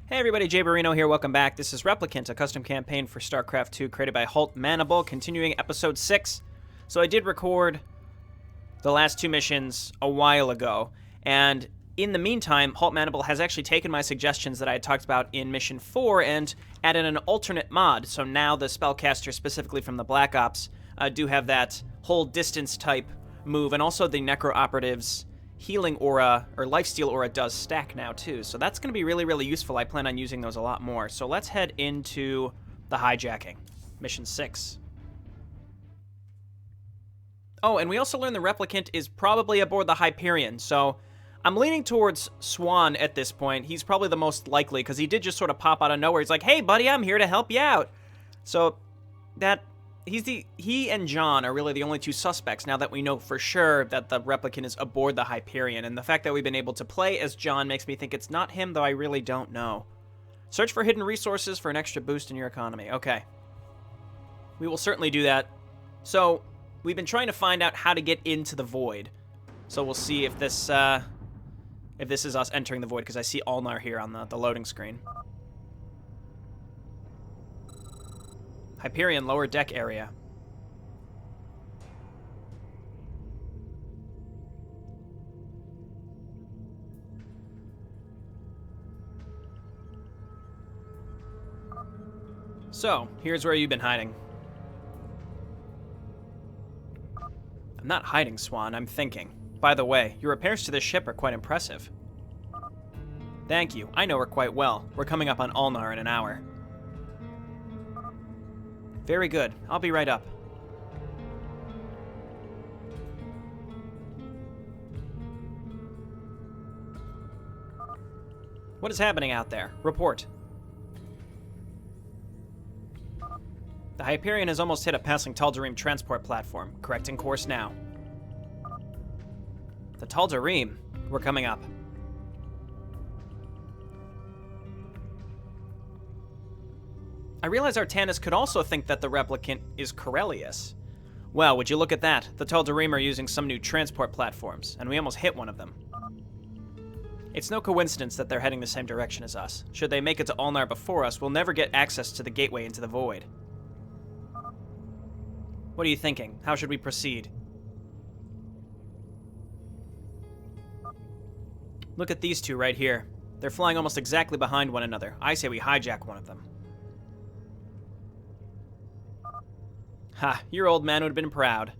Hey everybody, JayborinoPlays here, welcome back. This is Replicant, a custom campaign for StarCraft 2 created by Hultmanable, continuing Episode 6. So I did record the last two missions a while ago, and in the meantime, Hultmanable has actually taken my suggestions that I had talked about in Mission 4 and added an alternate mod. So now the spellcasters, specifically from the Black Ops, do have that whole distance type move, and also the Necro Operatives healing aura, or lifesteal aura, does stack now too. So that's going to be really, really useful. I plan on using those a lot more. So let's head into the Hijacking, Mission 6. Oh, and we also learned the Replicant is probably aboard the Hyperion, so I'm leaning towards Swan at this point. He's probably the most likely, because he did just sort of pop out of nowhere. He's like, hey buddy, I'm here to help you out. So that he and John are really the only two suspects now that we know for sure that the Replicant is aboard the Hyperion, and the fact that we've been able to play as John makes me think it's not him, though I really don't know. Search for hidden resources for an extra boost in your economy. Okay. We will certainly do that. So, we've been trying to find out how to get into the Void. So we'll see if this is us entering the Void, because I see Ulnar here on the loading screen. Hyperion lower deck area. So, here's where you've been hiding. I'm not hiding, Swan, I'm thinking. By the way, your repairs to this ship are quite impressive. Thank you, I know her quite well. We're coming up on Ulnar in an hour. Very good. I'll be right up. What is happening out there? Report. The Hyperion has almost hit a passing Tal'Darim transport platform. Correcting course now. The Tal'Darim? We're coming up. I realize Artanis could also think that the Replicant is Corellius. Well, would you look at that? The Tal'Darim are using some new transport platforms, and we almost hit one of them. It's no coincidence that they're heading the same direction as us. Should they make it to Ulnar before us, we'll never get access to the gateway into the Void. What are you thinking? How should we proceed? Look at these two right here. They're flying almost exactly behind one another. I say we hijack one of them. Ha, your old man would have been proud.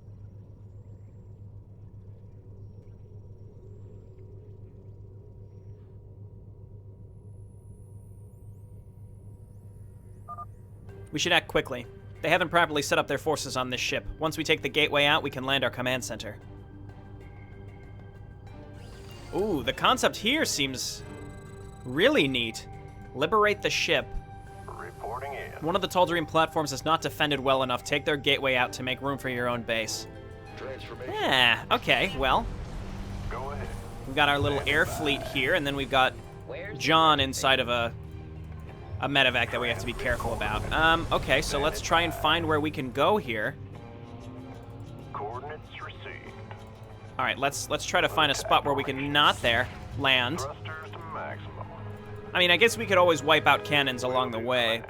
We should act quickly. They haven't properly set up their forces on this ship. Once we take the gateway out, we can land our command center. Ooh, the concept here seems really neat. Liberate the ship. Reporting in. One of the Tal'Darim platforms is not defended well enough. Take their gateway out to make room for your own base. Yeah, okay, well. Go ahead. We've got our little air fleet here, and then we've got John inside of a medevac that we have to be careful about. Okay, so let's try and find where we can go here. Coordinates received. All right, let's try to find a spot where we can not land. Thrusters to maximum. I mean, I guess we could always wipe out cannons along the way.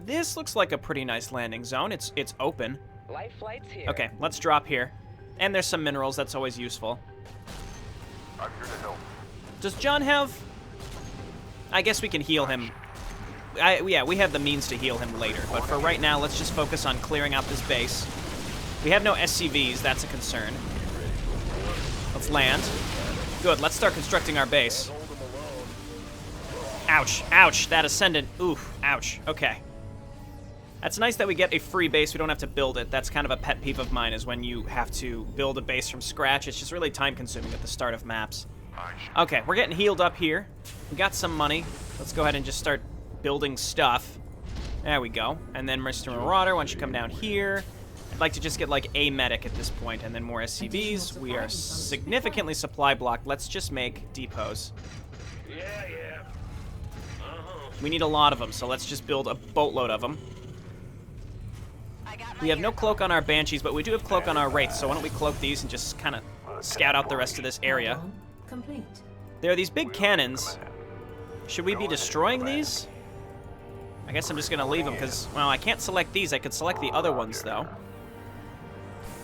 This looks like a pretty nice landing zone. It's open. Life flights here. Okay, let's drop here. And there's some minerals, that's always useful. I'm here to help. Does John have... I guess we can heal him. Yeah, we have the means to heal him later, but for right now, let's just focus on clearing out this base. We have no SCVs, that's a concern. Let's land. Good, let's start constructing our base. Ouch, ouch, that ascendant, oof, ouch, okay. That's nice that we get a free base, we don't have to build it. That's kind of a pet peeve of mine, is when you have to build a base from scratch. It's just really time-consuming at the start of maps. Okay, we're getting healed up here. We got some money. Let's go ahead and just start building stuff. There we go. And then Mr. Marauder, why don't you come down here? I'd like to just get like a medic at this point, and then more SCVs. We are significantly supply blocked. Let's just make depots. Yeah. We need a lot of them, so let's just build a boatload of them. We have no cloak on our Banshees, but we do have cloak on our Wraiths, so why don't we cloak these and just kind of scout out the rest of this area. Complete. There are these big cannons Should we be destroying these? I guess I'm just gonna leave them because, well, I can't select these. I could select the other ones, though.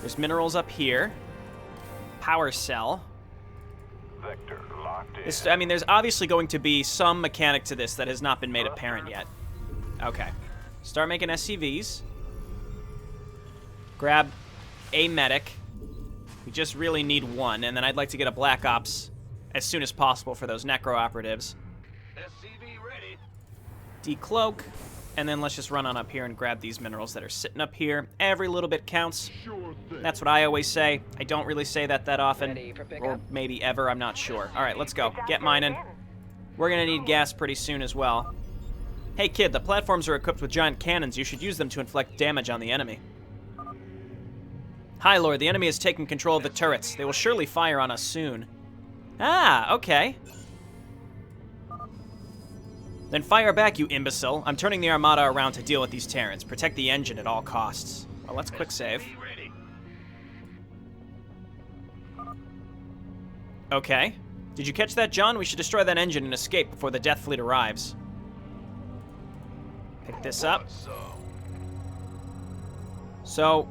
There's minerals up here. Power cell. Vector locked in. This, I mean, there's obviously going to be some mechanic to this that has not been made apparent yet. Okay. Start making SCVs. Grab a medic. We just really need one, and then I'd like to get a Black Ops as soon as possible for those necro operatives. SCV ready. Decloak, and then let's just run on up here and grab these minerals that are sitting up here. Every little bit counts. That's what I always say. I don't really say that often, or maybe ever, I'm not sure. All right, let's go. Get mining. We're gonna need gas pretty soon as well. Hey kid, the platforms are equipped with giant cannons. You should use them to inflict damage on the enemy. Hi, Lord, the enemy has taken control of the turrets. They will surely fire on us soon. Ah, okay. Then fire back, you imbecile. I'm turning the Armada around to deal with these Terrans. Protect the engine at all costs. Well, let's quick save. Okay. Did you catch that, John? We should destroy that engine and escape before the Death Fleet arrives. Pick this up. So,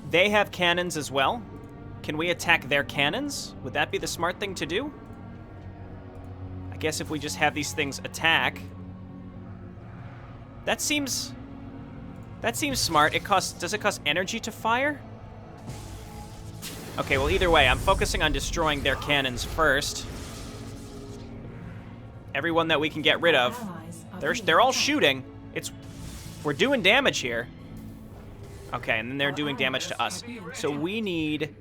they have cannons as well. Can we attack their cannons? Would that be the smart thing to do? I guess if we just have these things attack. That seems smart. Does it cost energy to fire? Okay, well either way, I'm focusing on destroying their cannons first. Everyone that we can get rid of. They're all shooting. We're doing damage here. Okay, and then they're doing damage to us. So we need.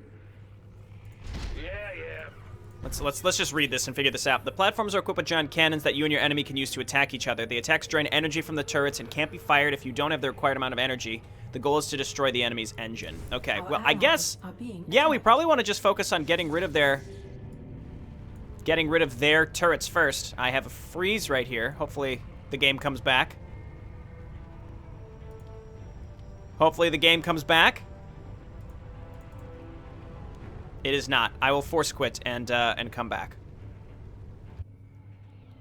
Let's just read this and figure this out. The platforms are equipped with giant cannons that you and your enemy can use to attack each other. The attacks drain energy from the turrets and can't be fired if you don't have the required amount of energy. The goal is to destroy the enemy's engine. Okay, well, I guess, yeah, we probably want to just focus on getting rid of their turrets first. I have a freeze right here. Hopefully the game comes back. Hopefully the game comes back. It is not. I will force quit and come back.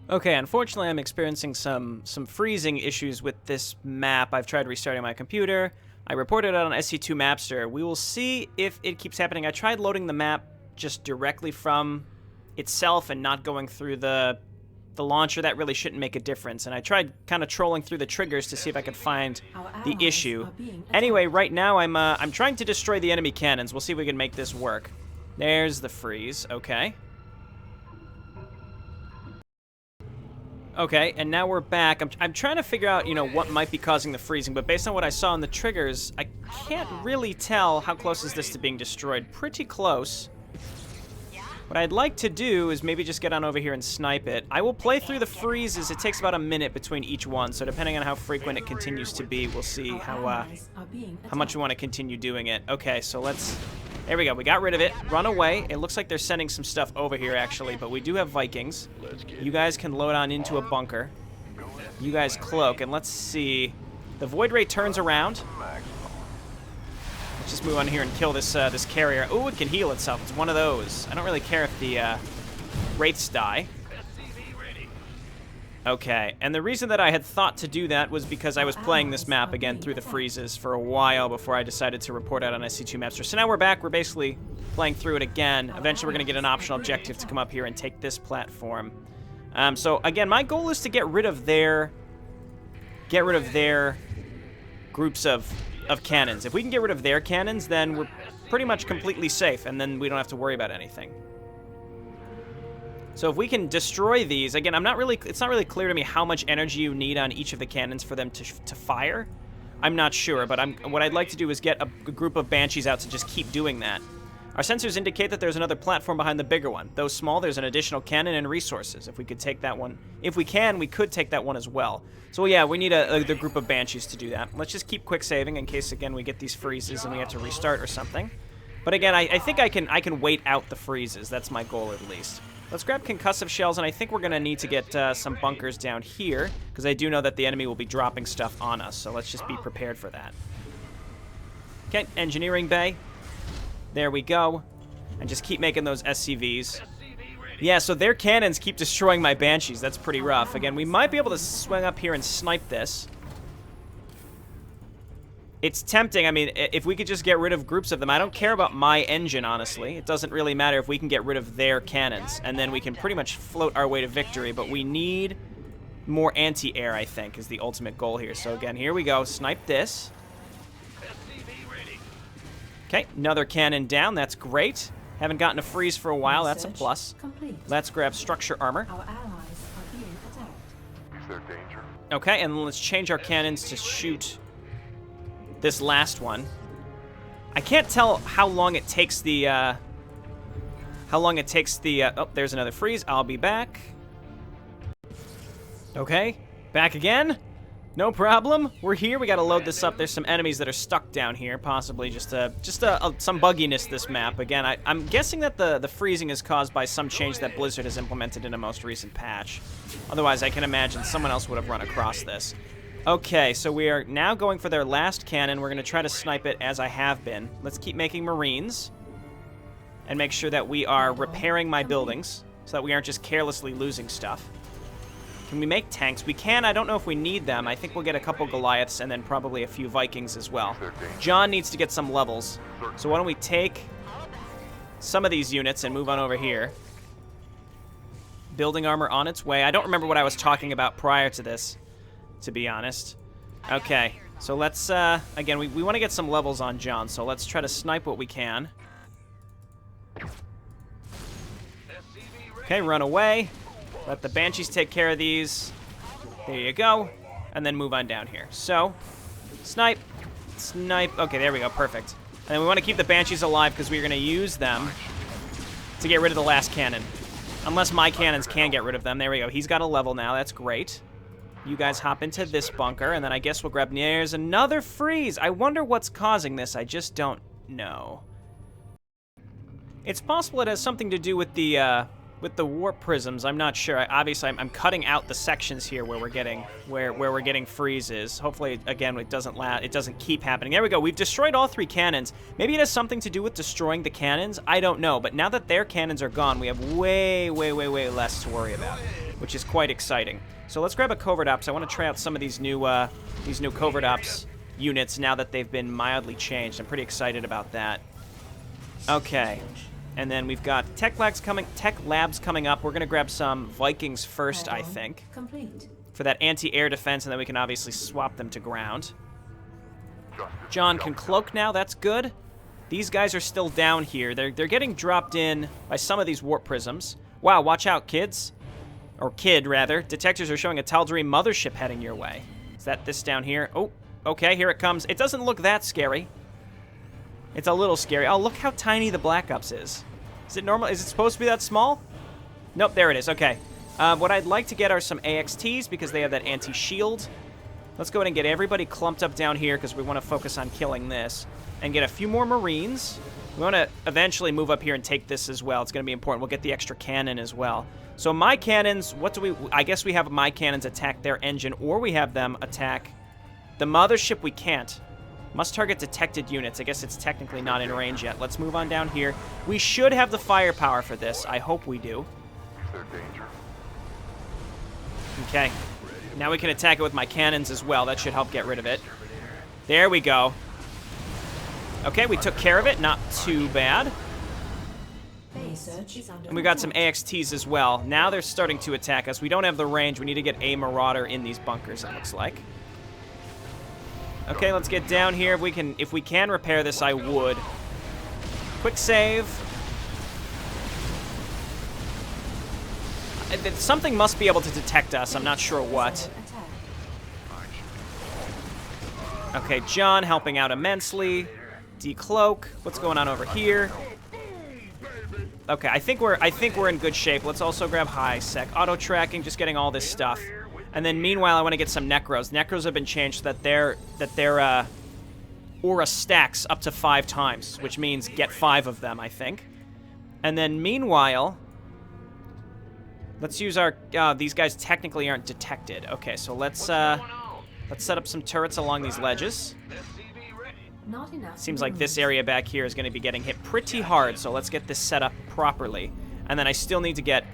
Okay, unfortunately I'm experiencing some freezing issues with this map. I've tried restarting my computer. I reported it on SC2 Mapster. We will see if it keeps happening. I tried loading the map just directly from itself and not going through the launcher. That really shouldn't make a difference. And I tried kind of trolling through the triggers to see if I could find the issue. Anyway, right now I'm trying to destroy the enemy cannons. We'll see if we can make this work. There's the freeze. Okay. Okay, and now we're back. I'm trying to figure out, what might be causing the freezing, but based on what I saw in the triggers, I can't really tell how close is this to being destroyed. Pretty close. What I'd like to do is maybe just get on over here and snipe it. I will play through the freezes. It takes about a minute between each one, so depending on how frequent it continues to be, we'll see how much we want to continue doing it. Okay, so let's... There we go. We got rid of it. Run away. It looks like they're sending some stuff over here, actually, but we do have Vikings. You guys can load on into a bunker. You guys cloak, and let's see. The Void Ray turns around. Let's just move on here and kill this this carrier. Ooh, it can heal itself. It's one of those. I don't really care if the Wraiths die. Okay, and the reason that I had thought to do that was because I was playing this map again through the freezes for a while before I decided to report out on SC2 Mapster. So now we're back. We're basically playing through it again. Eventually, we're going to get an optional objective to come up here and take this platform. So again, my goal is to get rid of their groups of cannons. If we can get rid of their cannons, then we're pretty much completely safe, and then we don't have to worry about anything. So if we can destroy these, again, it's not really clear to me how much energy you need on each of the cannons for them to fire. I'm not sure, but what I'd like to do is get a group of Banshees out to just keep doing that. Our sensors indicate that there's another platform behind the bigger one. Though small, there's an additional cannon and resources. If we could take that one, we could take that one as well. So yeah, we need the group of Banshees to do that. Let's just keep quick saving in case, again, we get these freezes and we have to restart or something. But again, I think I can wait out the freezes. That's my goal, at least. Let's grab concussive shells, and I think we're going to need to get some bunkers down here, because I do know that the enemy will be dropping stuff on us, so let's just be prepared for that. Okay, engineering bay. There we go. And just keep making those SCVs. Yeah, so their cannons keep destroying my Banshees. That's pretty rough. Again, we might be able to swing up here and snipe this. It's tempting. I mean, if we could just get rid of groups of them. I don't care about my engine, honestly. It doesn't really matter if we can get rid of their cannons. And then we can pretty much float our way to victory. But we need more anti-air, I think, is the ultimate goal here. So again, here we go. Snipe this. Okay, another cannon down. That's great. Haven't gotten a freeze for a while. That's a plus. Let's grab structure armor. Our allies are being attacked. Is there danger? Okay, and let's change our cannons to shoot this last one. I can't tell how long it takes the, oh, there's another freeze. I'll be back. Okay, back again. No problem. We're here. We got to load this up. There's some enemies that are stuck down here, possibly just some bugginess this map. Again, I'm guessing that the freezing is caused by some change that Blizzard has implemented in a most recent patch. Otherwise, I can imagine someone else would have run across this. Okay, so we are now going for their last cannon. We're going to try to snipe it as I have been. Let's keep making Marines and make sure that we are repairing my buildings so that we aren't just carelessly losing stuff. Can we make tanks? We can. I don't know if we need them. I think we'll get a couple Goliaths and then probably a few Vikings as well. John needs to get some levels. So why don't we take some of these units and move on over here. Building armor on its way. I don't remember what I was talking about prior to this, to be honest. Okay, so let's, again, we want to get some levels on John, so let's try to snipe what we can. Okay, run away. Let the Banshees take care of these. There you go. And then move on down here. So, snipe, snipe. Okay, there we go, perfect. And then we want to keep the Banshees alive because we're going to use them to get rid of the last cannon. Unless my cannons can get rid of them. There we go. He's got a level now. That's great. You guys hop into this bunker, and then I guess we'll grab... There's another freeze. I wonder what's causing this. I just don't know. It's possible it has something to do with the warp prisms. I'm not sure. Obviously, I'm cutting out the sections here where we're getting freezes. Hopefully, again, it doesn't keep happening. There we go. We've destroyed all 3 cannons. Maybe it has something to do with destroying the cannons. I don't know. But now that their cannons are gone, we have way less to worry about, which is quite exciting. So let's grab a Covert Ops. I want to try out some of these new Covert Ops units now that they've been mildly changed. I'm pretty excited about that. Okay. And then we've got Tech Labs coming up. We're going to grab some Vikings first, I think, for that anti-air defense, and then we can obviously swap them to ground. John can cloak now. That's good. These guys are still down here. They're getting dropped in by some of these warp prisms. Wow, watch out, kids. Or kid, rather. Detectors are showing a Tal'Darim mothership heading your way. Is that this down here? Oh, okay, here it comes. It doesn't look that scary. It's a little scary. Oh, look how tiny the Black Ops is. Is it normal? Is it supposed to be that small? Nope, there it is. Okay. What I'd like to get are some AXTs because they have that anti-shield. Let's go ahead and get everybody clumped up down here because we want to focus on killing this. And get a few more Marines. We want to eventually move up here and take this as well. It's going to be important. We'll get the extra cannon as well. So my cannons, I guess we have my cannons attack their engine, or we have them attack the mothership. We can't. Must target detected units. I guess it's technically not in range yet. Let's move on down here. We should have the firepower for this. I hope we do. Is there danger? Okay. Now we can attack it with my cannons as well. That should help get rid of it. There we go. Okay, we took care of it. Not too bad. And we got some AXTs as well. Now they're starting to attack us. We don't have the range. We need to get a Marauder in these bunkers, it looks like. Okay, let's get down here. If we can repair this, I would. Quick save. Something must be able to detect us. I'm not sure what. Okay, John helping out immensely. Decloak. What's going on over here? Okay, I think we're in good shape. Let's also grab high sec auto tracking, just getting all this stuff. And then meanwhile, I want to get some Necros. Necros have been changed so that their aura stacks up to 5 times, which means get 5 of them, I think. And then meanwhile, let's use our these guys technically aren't detected. Okay, so let's set up some turrets along these ledges. Seems like this area back here is going to be getting hit pretty hard, so let's get this set up properly. And then I still need to get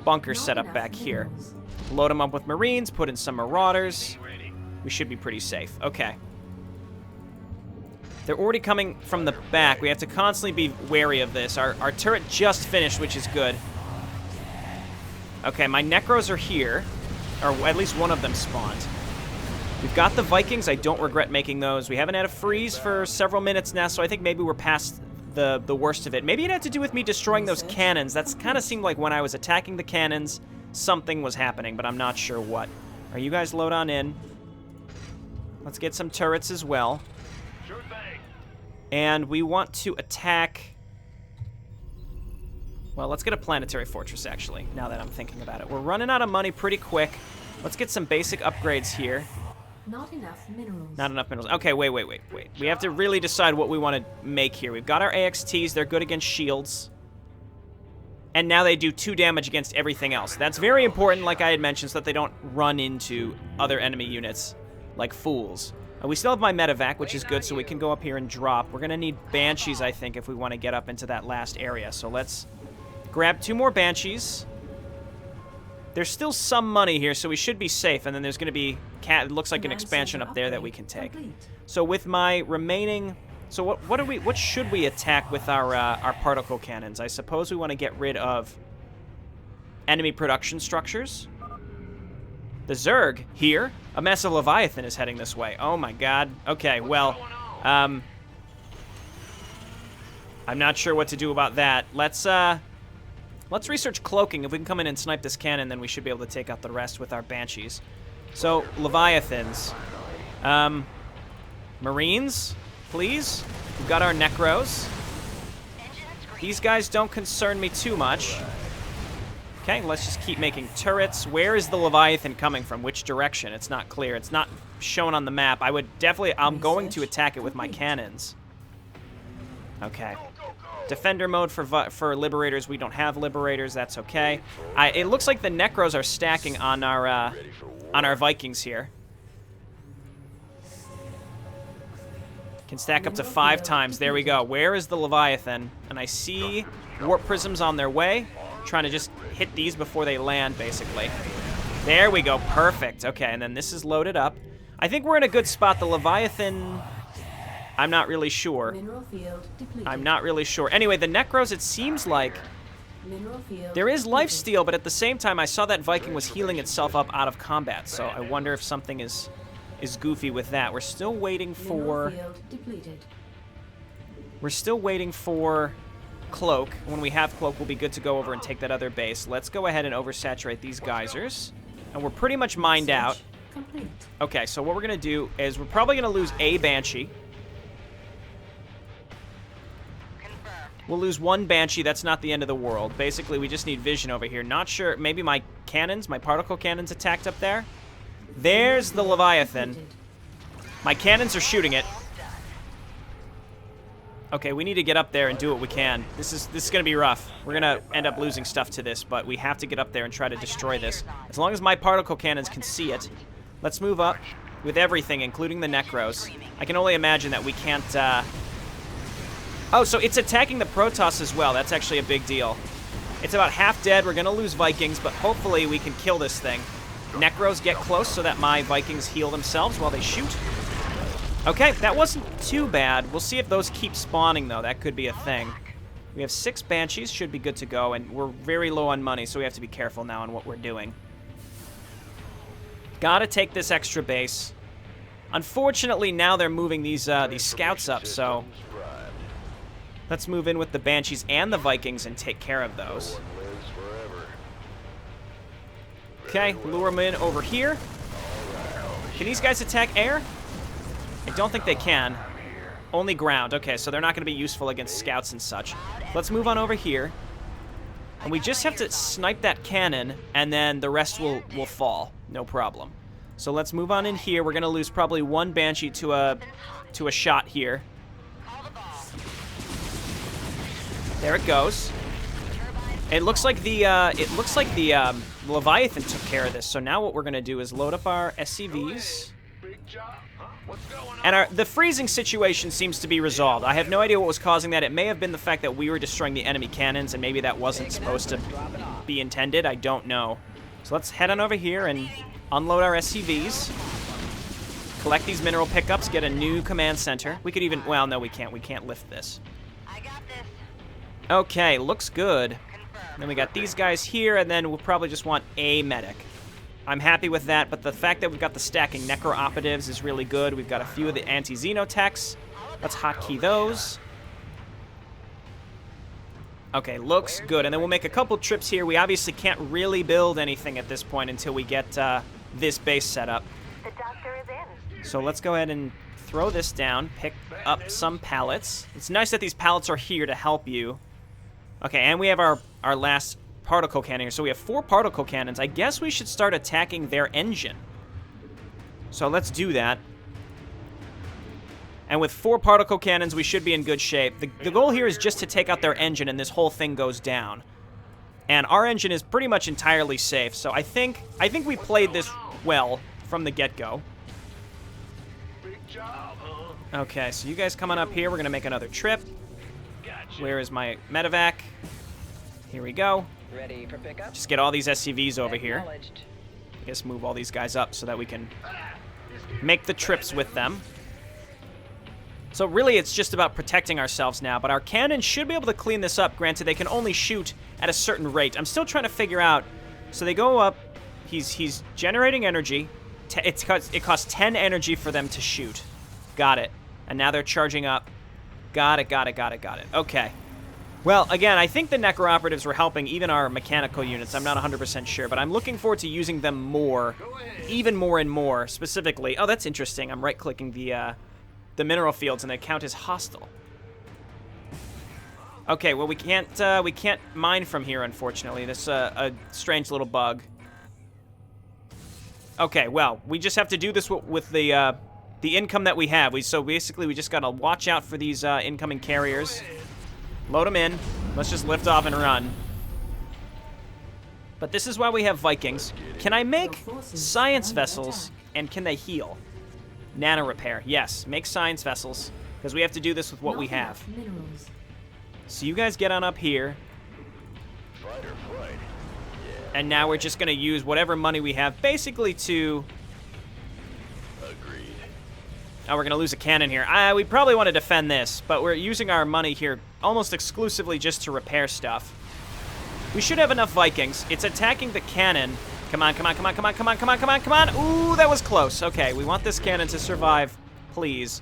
bunkers set up back here. Load them up with Marines, put in some Marauders. We should be pretty safe. Okay. They're already coming from the back. We have to constantly be wary of this. Our turret just finished, which is good. Okay, my Necros are here. Or at least one of them spawned. We've got the Vikings. I don't regret making those. We haven't had a freeze for several minutes now, so I think maybe we're past the worst of it. Maybe it had to do with me destroying those cannons. That's kind of seemed like when I was attacking the cannons, something was happening, but I'm not sure what. Are you guys load on in? Let's get some turrets as well. Sure thing. And we want to attack... Well, let's get a planetary fortress, actually, now that I'm thinking about it. We're running out of money pretty quick. Let's get some basic upgrades here. Not enough minerals. Not enough minerals. Okay, wait. We have to really decide what we want to make here. We've got our AXTs. They're good against shields. And now they do 2 damage against everything else. That's very important, like I had mentioned, so that they don't run into other enemy units like fools. We still have my medevac, which is good, so we can go up here and drop. We're going to need Banshees, I think, if we want to get up into that last area. So let's grab 2 more Banshees. There's still some money here, so we should be safe. And then there's going to be, it looks like an expansion up there that we can take. So with my remaining, so what should we attack with our particle cannons? I suppose we want to get rid of enemy production structures. The Zerg here, a massive Leviathan is heading this way. Oh my God. Okay, well, I'm not sure what to do about that. Let's research cloaking. If we can come in and snipe this cannon, then we should be able to take out the rest with our Banshees. So, Leviathans. Marines, please. We've got our Necros. These guys don't concern me too much. Okay, let's just keep making turrets. Where is the Leviathan coming from? Which direction? It's not clear. It's not shown on the map. I'm going to attack it with my cannons. Okay. Defender mode for Liberators. We don't have Liberators. That's okay. It looks like the Necros are stacking on our Vikings here. Can stack up to 5 times. There we go. Where is the Leviathan? And I see warp prisms on their way. Trying to just hit these before they land, basically. There we go. Perfect. Okay, and then this is loaded up. I think we're in a good spot. The Leviathan... I'm not really sure. I'm not really sure. Anyway, the Necros, it seems like there is lifesteal, but at the same time, I saw that Viking was healing itself up out of combat, so I wonder if something is goofy with that. We're still waiting for... We're still waiting for Cloak. When we have Cloak, we'll be good to go over and take that other base. Let's go ahead and oversaturate these geysers. And we're pretty much mined out. Okay, so what we're going to do is we're probably going to lose a Banshee. We'll lose 1 Banshee. That's not the end of the world. Basically, we just need vision over here. Not sure. Maybe my cannons, my particle cannons attacked up there. There's the Leviathan. My cannons are shooting it. Okay, we need to get up there and do what we can. This is going to be rough. We're going to end up losing stuff to this, but we have to get up there and try to destroy this. As long as my particle cannons can see it. Let's move up with everything, including the Necros. I can only imagine that we can't... Oh, so it's attacking the Protoss as well. That's actually a big deal. It's about half dead. We're going to lose Vikings, but hopefully we can kill this thing. Necros get close so that my Vikings heal themselves while they shoot. Okay, that wasn't too bad. We'll see if those keep spawning, though. That could be a thing. We have 6 Banshees. Should be good to go, and we're very low on money, so we have to be careful now on what we're doing. Gotta take this extra base. Unfortunately, now they're moving these scouts up, so... Let's move in with the Banshees and the Vikings and take care of those. Okay, lure them in over here. Can these guys attack air? I don't think they can. Only ground. Okay, so they're not going to be useful against scouts and such. Let's move on over here. And we just have to snipe that cannon, and then the rest will fall. No problem. So let's move on in here. We're going to lose probably 1 Banshee to a shot here. There it goes. It looks like the Leviathan took care of this. So now what we're gonna do is load up our SCVs. Big job, huh? What's going on? And the freezing situation seems to be resolved. I have no idea what was causing that. It may have been the fact that we were destroying the enemy cannons, and maybe that wasn't supposed to be intended. I don't know. So let's head on over here and unload our SCVs. Collect these mineral pickups, get a new command center. We could even... Well, no, we can't. We can't lift this. I got this. Okay, looks good. Confirmed. Then we got these guys here, and then we'll probably just want a medic. I'm happy with that, but the fact that we've got the stacking necro-operatives is really good. We've got a few of the anti-xenotechs. Let's hotkey those. Okay, looks good. And then we'll make a couple trips here. We obviously can't really build anything at this point until we get this base set up. The doctor is in. So let's go ahead and throw this down, pick up some pallets. It's nice that these pallets are here to help you. Okay, and we have our last particle cannon here. So we have 4 particle cannons. I guess we should start attacking their engine. So let's do that. And with 4 particle cannons, we should be in good shape. The goal here is just to take out their engine and this whole thing goes down. And our engine is pretty much entirely safe. So I think we played this well from the get-go. Big job, huh? Okay, so you guys coming up here. We're going to make another trip. Gotcha. Where is my medevac? Here we go. Ready for pickup? Just get all these SCVs over here. Acknowledged. I guess move all these guys up so that we can make the trips with them. So really, it's just about protecting ourselves now, but our cannons should be able to clean this up. Granted, they can only shoot at a certain rate. I'm still trying to figure out. So they go up. He's generating energy. It costs 10 energy for them to shoot. Got it. And now they're charging up. Got it. Okay. Well, again, I think the necro-operatives were helping even our mechanical units. I'm not 100% sure, but I'm looking forward to using them more, even more and more, specifically. Oh, that's interesting. I'm right-clicking the mineral fields, and they count as hostile. Okay, well, we can't mine from here, unfortunately. This a strange little bug. Okay, well, we just have to do this with the income that we have. So basically, we just gotta watch out for these incoming carriers. Load them in. Let's just lift off and run. But this is why we have Vikings. Can I make science vessels, and can they heal? Nano repair. Yes, make science vessels, because we have to do this with what we have. Minerals. So you guys get on up here. Fight or flight. And now we're just going to use whatever money we have, basically to... Agreed. Oh, we're going to lose a cannon here. We probably want to defend this, but we're using our money here almost exclusively just to repair stuff. We should have enough Vikings. It's attacking the cannon. Come on. Ooh, that was close. Okay, we want this cannon to survive, please.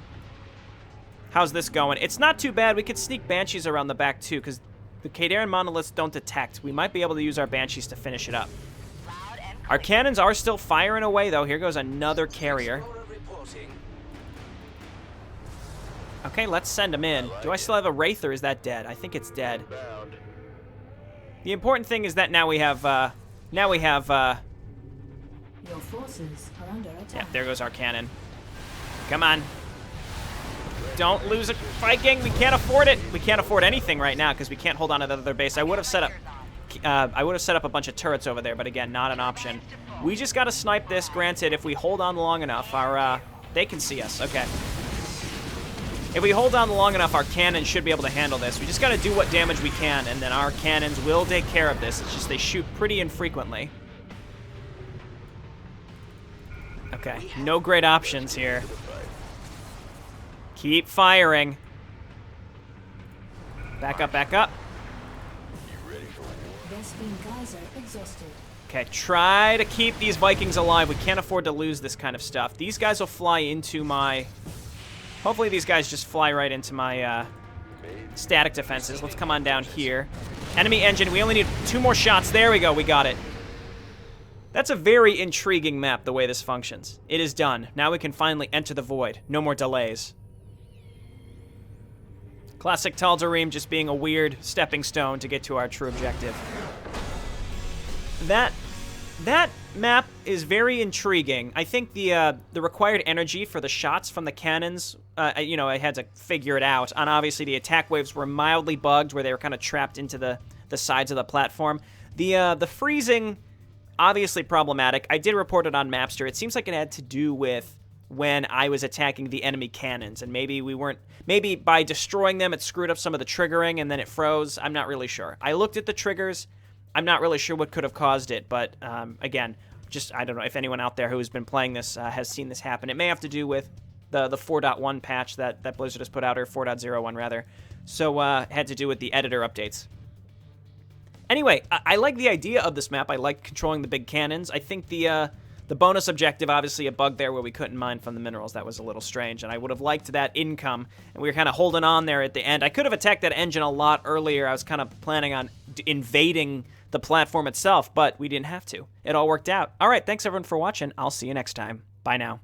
How's this going? It's not too bad. We could sneak Banshees around the back, too, because the Khaderan monoliths don't detect. We might be able to use our Banshees to finish it up. Our cannons are still firing away, though. Here goes another carrier. Okay, let's send them in. Do I still have a Wraith, or is that dead? I think it's dead. The important thing is that now we have, Your forces are under attack. yeah, there goes our cannon. Come on. Don't lose a Viking. We can't afford it. We can't afford anything right now because we can't hold on to the other base. I would have set up a bunch of turrets over there, but again, not an option. We just got to snipe this. Granted, if we hold on long enough, they can see us. Okay. If we hold on long enough, our cannons should be able to handle this. We just got to do what damage we can, and then our cannons will take care of this. It's just they shoot pretty infrequently. Okay, no great options here. Keep firing. Back up. Vespene Geyser exhausted. Okay, try to keep these Vikings alive. We can't afford to lose this kind of stuff. These guys will fly into my... Hopefully these guys just fly right into my static defenses. Let's come on down here. Enemy engine. We only need 2 more shots. There we go. We got it. That's a very intriguing map, the way this functions. It is done. Now we can finally enter the void. No more delays. Classic Tal'Darim just being a weird stepping stone to get to our true objective. That map is very intriguing. I think the required energy for the shots from the cannons, you know, I had to figure it out. And obviously the attack waves were mildly bugged, where they were kind of trapped into the sides of the platform. The freezing, obviously problematic. I did report it on Mapster. It seems like it had to do with when I was attacking the enemy cannons, and maybe by destroying them it screwed up some of the triggering and then it froze. I'm not really sure. I looked at the triggers. I'm not really sure what could have caused it, but again, just I don't know if anyone out there who has been playing this has seen this happen. It may have to do with the 4.1 patch that Blizzard has put out, or 4.01 rather. So had to do with the editor updates. Anyway, I like the idea of this map. I like controlling the big cannons. I think the bonus objective, obviously a bug there where we couldn't mine from the minerals. That was a little strange, and I would have liked that income, and we were kind of holding on there at the end. I could have attacked that engine a lot earlier. I was kind of planning on invading the platform itself, but we didn't have to. It all worked out. All right, thanks everyone for watching. I'll see you next time. Bye now.